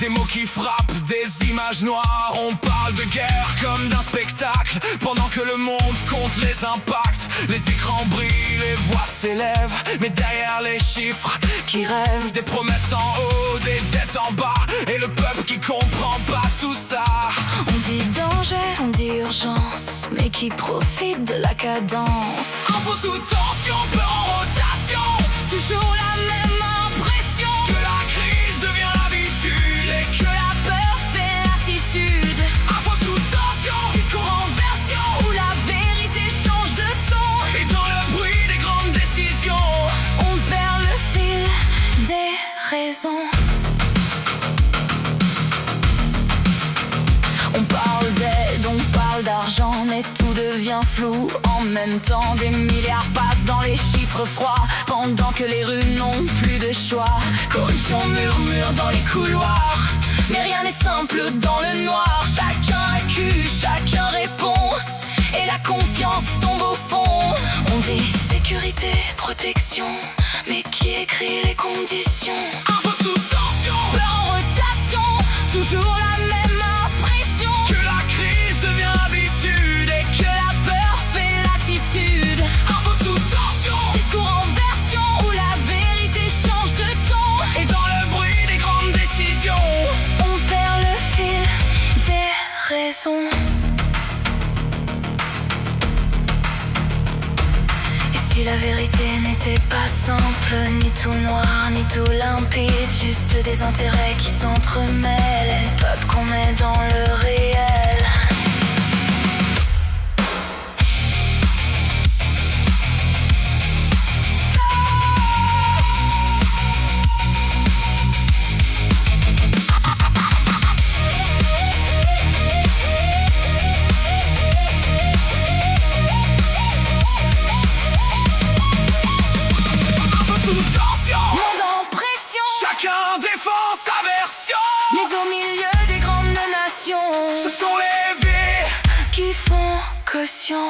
Des mots qui frappent, des images noires. On parle de guerre comme d'un spectacle, pendant que le monde compte les impacts. Les écrans brillent, les voix s'élèvent, mais derrière les chiffres qui rêvent, des promesses en haut, des dettes en bas, et le peuple qui comprend pas tout ça. On dit danger, on dit urgence, mais qui profite de la cadence. Info sous tension, peur en rotation, Toujours la même impression que la crise devient l'habitude et que la peur fait l'attitude. info sous tension, Discours en version où la vérité change de ton. et dans le bruit des grandes décisions, On perd le fil des raisons. On parle d'aide, on parle d'argent, mais tout devient flou. En même temps, des milliards passent dans les chiffres froids, pendant que les rues n'ont plus de choix. Corruption murmure dans les couloirs, mais rien n'est simple dans le noir. Chacun accuse, chacun répond, et la confiance tombe au fond. On dit sécurité, protection, mais qui écrit les conditions? info sous tension, Peur en rotation, toujours la même impression que la crise devient l'habitude et que la peur fait l'attitude. info sous tension, Discours en version où la vérité change de ton. et dans le bruit des grandes décisions, On perd le fil des raisons. Et si la vérité n'était pas simple, ni tout noir, ni tout limpide, juste des intérêts qui s'entremêlent, et le peuple qu'on met dans le réel. info sous tension, Monde en pression, chacun défend sa version. mais au milieu des grandes Ce nations sont les vies qui font caution.